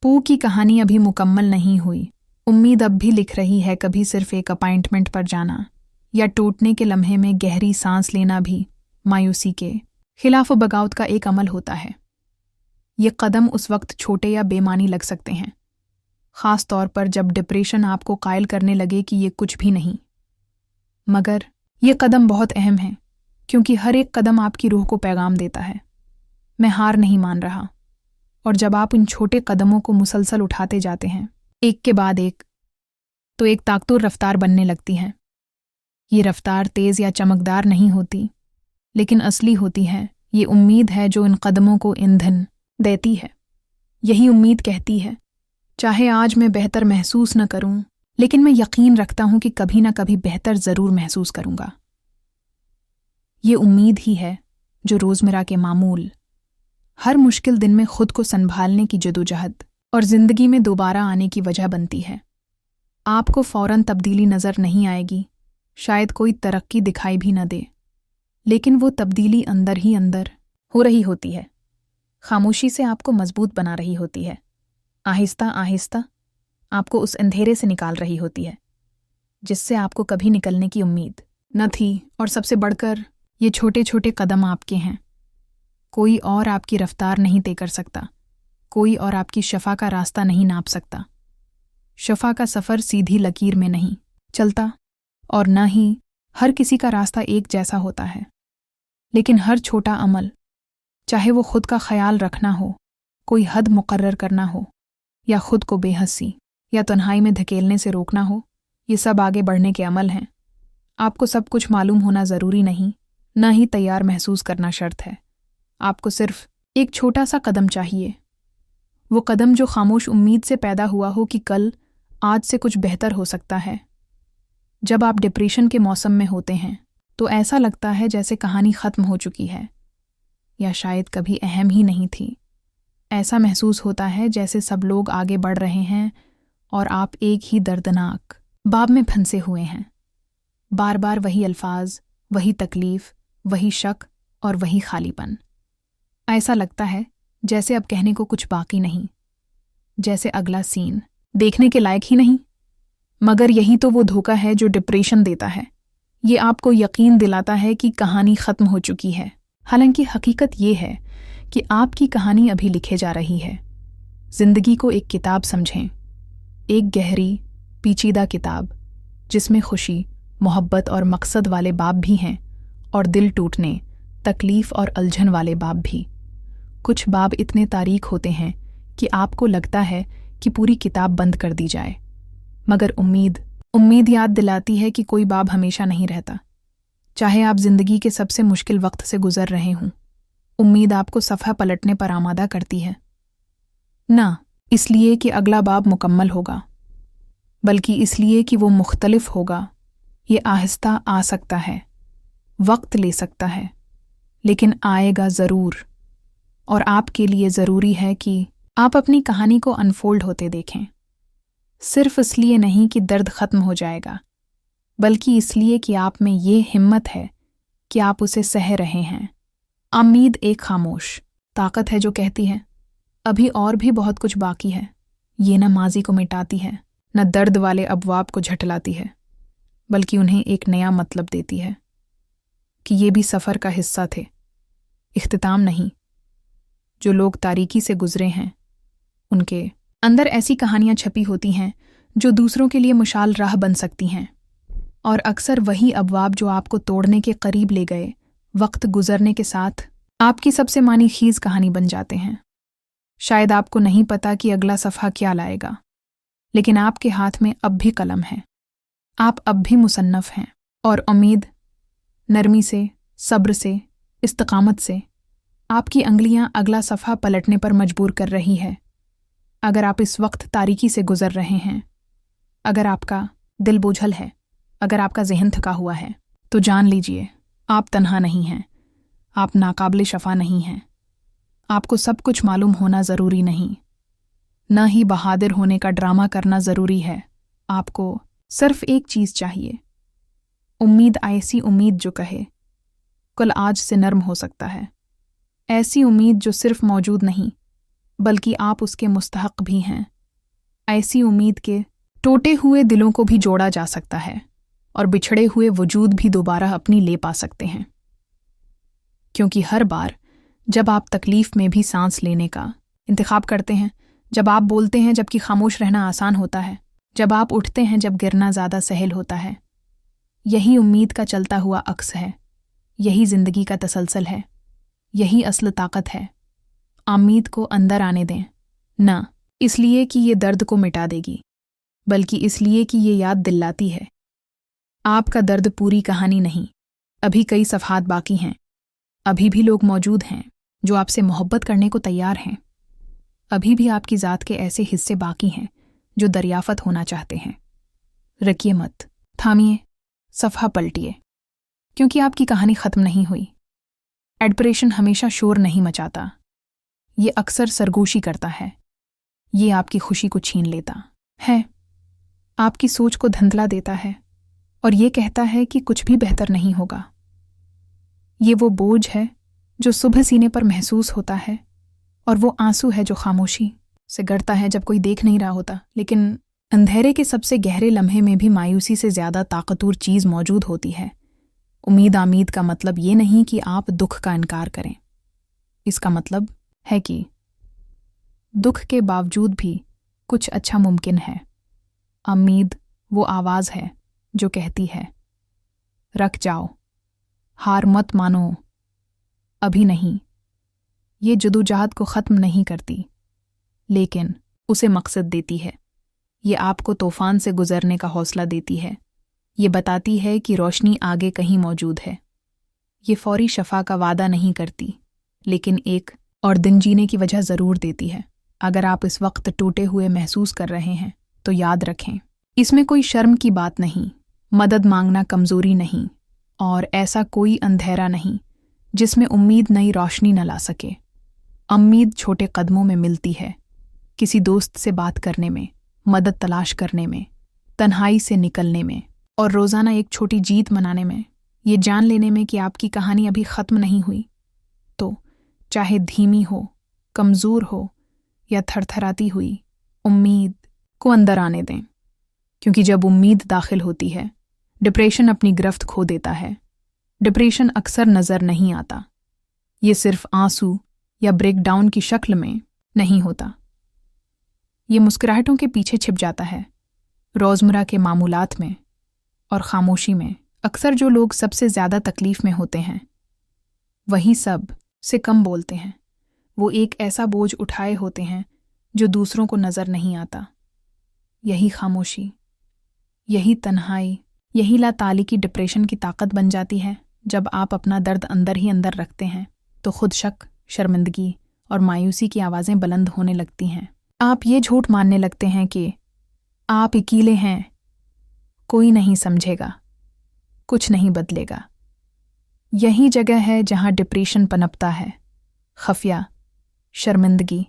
पू की कहानी अभी मुकम्मल नहीं हुई। उम्मीद अब भी लिख रही है, कभी सिर्फ एक अपॉइंटमेंट पर जाना या टूटने के लम्हे में गहरी सांस लेना भी मायूसी के खिलाफ बगावत का एक अमल होता है। ये कदम उस वक्त छोटे या बेमानी लग सकते हैं, ख़ास तौर पर जब डिप्रेशन आपको कायल करने लगे कि ये कुछ भी नहीं। मगर ये कदम बहुत अहम है, क्योंकि हर एक कदम आपकी रूह को पैगाम देता है, मैं हार नहीं मान रहा। और जब आप इन छोटे कदमों को मुसलसल उठाते जाते हैं, एक के बाद एक, तो एक ताकतवर रफ्तार बनने लगती है। ये रफ्तार तेज़ या चमकदार नहीं होती, लेकिन असली होती है। ये उम्मीद है जो इन कदमों को ईंधन देती है। यही उम्मीद कहती है, चाहे आज मैं बेहतर महसूस न करूं, लेकिन मैं यकीन रखता हूं कि कभी ना कभी बेहतर ज़रूर महसूस करूंगा। ये उम्मीद ही है जो रोज़मर्रा के मामूल, हर मुश्किल दिन में खुद को संभालने की जदोजहद और ज़िंदगी में दोबारा आने की वजह बनती है। आपको फ़ौरन तब्दीली नज़र नहीं आएगी, शायद कोई तरक्की दिखाई भी न दे, लेकिन वो तब्दीली अंदर ही अंदर हो रही होती है, खामोशी से आपको मजबूत बना रही होती है, आहिस्ता आहिस्ता आपको उस अंधेरे से निकाल रही होती है जिससे आपको कभी निकलने की उम्मीद न थी। और सबसे बढ़कर ये छोटे छोटे कदम आपके हैं। कोई और आपकी रफ्तार नहीं तय कर सकता, कोई और आपकी शफा का रास्ता नहीं नाप सकता। शफा का सफ़र सीधी लकीर में नहीं चलता, और न ही हर किसी का रास्ता एक जैसा होता है। लेकिन हर छोटा अमल, चाहे वो खुद का ख्याल रखना हो, कोई हद मुकर्रर करना हो, या खुद को बेहसी या तन्हाई में धकेलने से रोकना हो, ये सब आगे बढ़ने के अमल हैं। आपको सब कुछ मालूम होना ज़रूरी नहीं, न ही तैयार महसूस करना शर्त है। आपको सिर्फ एक छोटा सा कदम चाहिए, वो कदम जो खामोश उम्मीद से पैदा हुआ हो कि कल आज से कुछ बेहतर हो सकता है। जब आप डिप्रेशन के मौसम में होते हैं तो ऐसा लगता है जैसे कहानी ख़त्म हो चुकी है, या शायद कभी अहम ही नहीं थी। ऐसा महसूस होता है जैसे सब लोग आगे बढ़ रहे हैं और आप एक ही दर्दनाक बाब में फंसे हुए हैं। बार बार वही अल्फाज, वही तकलीफ़, वही शक और वही खालीपन। ऐसा लगता है जैसे अब कहने को कुछ बाकी नहीं, जैसे अगला सीन देखने के लायक ही नहीं। मगर यही तो वो धोखा है जो डिप्रेशन देता है। ये आपको यकीन दिलाता है कि कहानी ख़त्म हो चुकी है, हालांकि हकीकत ये है कि आपकी कहानी अभी लिखे जा रही है। ज़िंदगी को एक किताब समझें, एक गहरी पेचीदा किताब जिसमें खुशी, मोहब्बत और मकसद वाले बाब भी हैं, और दिल टूटने, तकलीफ़ और उलझन वाले बाब भी। कुछ बाब इतने तारीख होते हैं कि आपको लगता है कि पूरी किताब बंद कर दी जाए, मगर उम्मीद याद दिलाती है कि कोई बाब हमेशा नहीं रहता। चाहे आप ज़िंदगी के सबसे मुश्किल वक्त से गुजर रहे हों, उम्मीद आपको सफ़ा पलटने पर आमादा करती है, ना इसलिए कि अगला बाब मुकम्मल होगा, बल्कि इसलिए कि वो मुख्तलिफ होगा। ये आहिस्ता आ सकता है, वक्त ले सकता है, लेकिन आएगा ज़रूर। और आपके लिए ज़रूरी है कि आप अपनी कहानी को अनफोल्ड होते देखें, सिर्फ इसलिए नहीं कि दर्द ख़त्म हो जाएगा, बल्कि इसलिए कि आप में ये हिम्मत है कि आप उसे सह रहे हैं। उम्मीद एक खामोश ताकत है जो कहती है अभी और भी बहुत कुछ बाकी है। ये न माजी को मिटाती है, न दर्द वाले अबवाब को झटलाती है, बल्कि उन्हें एक नया मतलब देती है कि ये भी सफ़र का हिस्सा थे, इख्तिताम नहीं। जो लोग तारीकी से गुजरे हैं, उनके अंदर ऐसी कहानियाँ छपी होती हैं जो दूसरों के लिए मुशाल राह बन सकती हैं, और अक्सर वही अबवाब जो आपको तोड़ने के करीब ले गए, वक्त गुजरने के साथ आपकी सबसे मानी खीज़ कहानी बन जाते हैं। शायद आपको नहीं पता कि अगला सफ़ा क्या लाएगा, लेकिन आपके हाथ में अब भी कलम है, आप अब भी मुसन्नफ़ हैं, और उम्मीद नरमी से, सब्र से, इस्तिकामत से आपकी अंगलियां अगला सफ़ा पलटने पर मजबूर कर रही है। अगर आप इस वक्त तारीकी से गुजर रहे हैं, अगर आपका दिल बोझल है, अगर आपका ज़हन थका हुआ है, तो जान लीजिए आप तन्हा नहीं हैं, आप नाकाबिल शफा नहीं हैं। आपको सब कुछ मालूम होना ज़रूरी नहीं, न ही बहादुर होने का ड्रामा करना ज़रूरी है। आपको सिर्फ एक चीज़ चाहिए, उम्मीद। ऐसी उम्मीद जो कहे कल आज से नर्म हो सकता है, ऐसी उम्मीद जो सिर्फ मौजूद नहीं बल्कि आप उसके मुस्तहक भी हैं। ऐसी उम्मीद के टूटे हुए दिलों को भी जोड़ा जा सकता है और बिछड़े हुए वजूद भी दोबारा अपनी ले पा सकते हैं। क्योंकि हर बार जब आप तकलीफ में भी सांस लेने का इंतखाब करते हैं, जब आप बोलते हैं जबकि खामोश रहना आसान होता है, जब आप उठते हैं जब गिरना ज़्यादा सहल होता है, यही उम्मीद का चलता हुआ अक्स है, यही ज़िंदगी का तसलसल है, यही असल ताकत है। उम्मीद को अंदर आने दें, न इसलिए कि ये दर्द को मिटा देगी, बल्कि इसलिए कि ये याद दिलाती है आपका दर्द पूरी कहानी नहीं, अभी कई सफ़हात बाकी हैं, अभी भी लोग मौजूद हैं जो आपसे मोहब्बत करने को तैयार हैं, अभी भी आपकी ज़ात के ऐसे हिस्से बाकी हैं जो दरियाफ़त होना चाहते हैं। रखिए मत, थामिए, सफ़हा पलटिए, क्योंकि आपकी कहानी ख़त्म नहीं हुई। एडप्रेशन हमेशा शोर नहीं मचाता, ये अक्सर सरगोशी करता है, ये आपकी खुशी को छीन लेता है, आपकी सोच को धुंधला देता है और ये कहता है कि कुछ भी बेहतर नहीं होगा। ये वो बोझ है जो सुबह सीने पर महसूस होता है और वो आंसू है जो खामोशी से गिरता है जब कोई देख नहीं रहा होता। लेकिन अंधेरे के सबसे गहरे लम्हे में भी मायूसी से ज़्यादा ताकतवर चीज़ मौजूद होती है। उम्मीद का मतलब ये नहीं कि आप दुख का इनकार करें, इसका मतलब है कि दुख के बावजूद भी कुछ अच्छा मुमकिन है। उम्मीद वो आवाज़ है जो कहती है, रख जाओ, हार मत मानो, अभी नहीं। ये जदोजहद को ख़त्म नहीं करती, लेकिन उसे मकसद देती है। ये आपको तूफ़ान से गुज़रने का हौसला देती है। ये बताती है कि रोशनी आगे कहीं मौजूद है। ये फौरी शफा का वादा नहीं करती, लेकिन एक और दिन जीने की वजह ज़रूर देती है। अगर आप इस वक्त टूटे हुए महसूस कर रहे हैं तो याद रखें, इसमें कोई शर्म की बात नहीं, मदद मांगना कमज़ोरी नहीं, और ऐसा कोई अंधेरा नहीं जिसमें उम्मीद नई रोशनी न ला सके। उम्मीद छोटे कदमों में मिलती है, किसी दोस्त से बात करने में, मदद तलाश करने में, तन्हाई से निकलने में, और रोज़ाना एक छोटी जीत मनाने में, ये जान लेने में कि आपकी कहानी अभी ख़त्म नहीं हुई। तो चाहे धीमी हो, कमज़ोर हो या थरथराती हुई, उम्मीद को अंदर आने दें, क्योंकि जब उम्मीद दाखिल होती है, डिप्रेशन अपनी गिरफ्त खो देता है। डिप्रेशन अक्सर नज़र नहीं आता, ये सिर्फ आंसू या ब्रेकडाउन की शक्ल में नहीं होता, ये मुस्कुराहटों के पीछे छिप जाता है, रोज़मर्रा के मामूलात में और खामोशी में। अक्सर जो लोग सबसे ज़्यादा तकलीफ़ में होते हैं वही सब से कम बोलते हैं। वो एक ऐसा बोझ उठाए होते हैं जो दूसरों को नज़र नहीं आता। यही खामोशी, यही तन्हाई, यही लातालिकी डिप्रेशन की ताकत बन जाती है। जब आप अपना दर्द अंदर ही अंदर रखते हैं तो खुद शक, शर्मिंदगी और मायूसी की आवाज़ें बुलंद होने लगती हैं। आप ये झूठ मानने लगते हैं कि आप अकेले हैं, कोई नहीं समझेगा, कुछ नहीं बदलेगा। यही जगह है जहाँ डिप्रेशन पनपता है, खफिया, शर्मिंदगी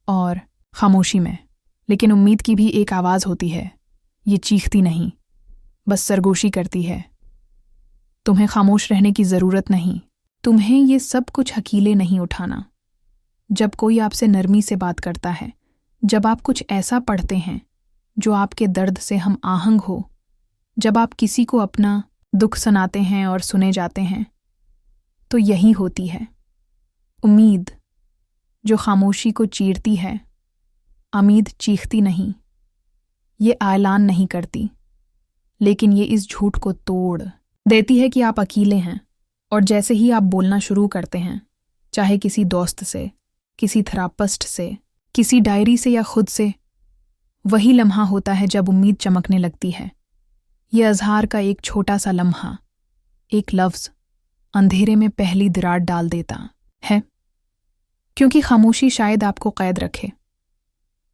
और खामोशी में। लेकिन उम्मीद की भी एक आवाज़ होती है, ये चीखती नहीं, बस सरगोशी करती है। तुम्हें खामोश रहने की ज़रूरत नहीं, तुम्हें ये सब कुछ अकेले नहीं उठाना। जब कोई आपसे नरमी से बात करता है, जब आप कुछ ऐसा पढ़ते हैं जो आपके दर्द से हम आहंग हो, जब आप किसी को अपना दुख सुनाते हैं और सुने जाते हैं, तो यही होती है उम्मीद जो खामोशी को चीरती है। उम्मीद चीखती नहीं, ये ऐलान नहीं करती, लेकिन ये इस झूठ को तोड़ देती है कि आप अकेले हैं। और जैसे ही आप बोलना शुरू करते हैं, चाहे किसी दोस्त से, किसी थेरापिस्ट से, किसी डायरी से या खुद से, वही लम्हा होता है जब उम्मीद चमकने लगती है। ये अज़हार का एक छोटा सा लम्हा, एक लफ्ज़ अंधेरे में पहली दरार डाल देता है। क्योंकि खामोशी शायद आपको कैद रखे,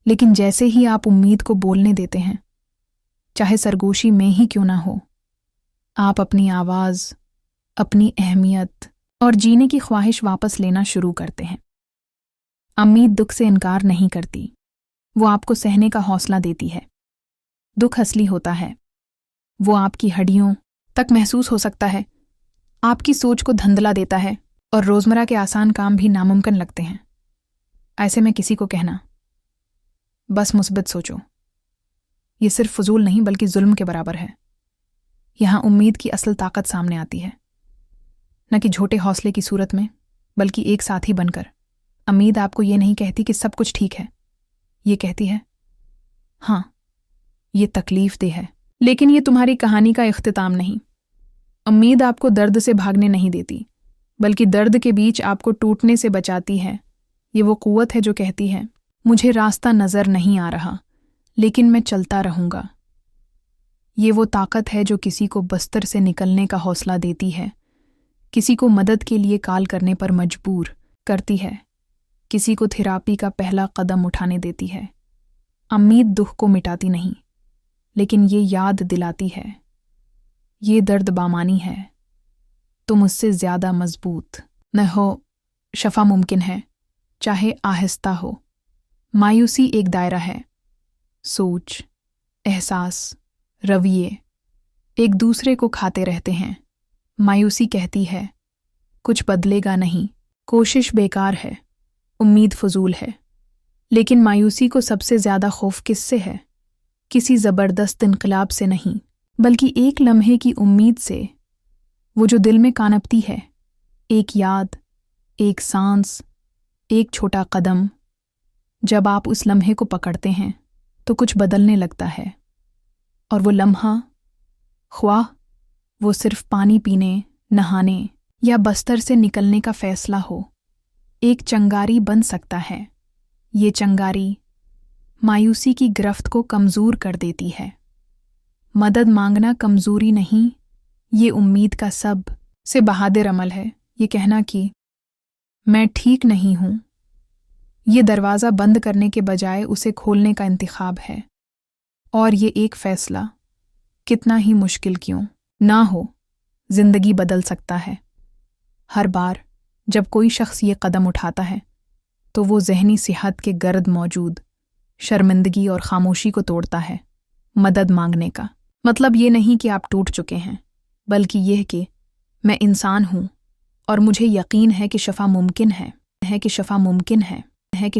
लेकिन जैसे ही आप उम्मीद को बोलने देते हैं, चाहे सरगोशी में ही क्यों ना हो, आप अपनी आवाज़, अपनी अहमियत और जीने की ख्वाहिश वापस लेना शुरू करते हैं। उम्मीद दुख से इनकार नहीं करती, वो आपको सहने का हौसला देती है। दुख असली होता है, वो आपकी हड्डियों तक महसूस हो सकता है, आपकी सोच को धुंधला देता है और रोज़मर्रा के आसान काम भी नामुमकिन लगते हैं। ऐसे में किसी को कहना बस मुस्बत सोचो, ये सिर्फ फजूल नहीं बल्कि जुल्म के बराबर है। यहाँ उम्मीद की असल ताकत सामने आती है, न कि झोटे हौसले की सूरत में, बल्कि एक साथी बनकर। उम्मीद आपको ये नहीं कहती कि सब कुछ ठीक है, ये कहती है हाँ ये तकलीफ दे है, लेकिन ये तुम्हारी कहानी का इख्तिताम नहीं। उम्मीद आपको दर्द से भागने नहीं देती, बल्कि दर्द के बीच आपको टूटने से बचाती है। ये वो कुव्वत है जो कहती है मुझे रास्ता नज़र नहीं आ रहा, लेकिन मैं चलता रहूँगा। ये वो ताकत है जो किसी को बस्तर से निकलने का हौसला देती है, किसी को मदद के लिए कॉल करने पर मजबूर करती है, किसी को थेरापी का पहला कदम उठाने देती है। उम्मीद दुख को मिटाती नहीं, लेकिन ये याद दिलाती है ये दर्द बामानी है, तुम उससे ज़्यादा मजबूत न हो। शफा मुमकिन है, चाहे आहिस्ता हो। मायूसी एक दायरा है, सोच, एहसास, रवैये एक दूसरे को खाते रहते हैं। मायूसी कहती है कुछ बदलेगा नहीं, कोशिश बेकार है, उम्मीद फजूल है। लेकिन मायूसी को सबसे ज़्यादा खौफ किससे है? किसी ज़बरदस्त इनकलाब से नहीं, बल्कि एक लम्हे की उम्मीद से, वो जो दिल में कानपती है। एक याद, एक सांस, एक छोटा कदम। जब आप उस लम्हे को पकड़ते हैं तो कुछ बदलने लगता है, और वो लम्हा, ख्वाह वो सिर्फ पानी पीने, नहाने या बस्तर से निकलने का फैसला हो, एक चंगारी बन सकता है। ये चंगारी मायूसी की गिरफ्त को कमज़ोर कर देती है। मदद मांगना कमज़ोरी नहीं, ये उम्मीद का सब से बहादुर अमल है। ये कहना कि मैं ठीक नहीं हूँ, ये दरवाज़ा बंद करने के बजाय उसे खोलने का इंतखाब है। और ये एक फ़ैसला, कितना ही मुश्किल क्यों ना हो, ज़िंदगी बदल सकता है। हर बार जब कोई शख्स ये कदम उठाता है तो वो ज़हनी सेहत के गर्द मौजूद शर्मिंदगी और खामोशी को तोड़ता है। मदद मांगने का मतलब ये नहीं कि आप टूट चुके हैं, बल्कि यह कि मैं इंसान हूँ और मुझे यकीन है कि शफ़ा मुमकिन है कि शफ़ा मुमकिन है कि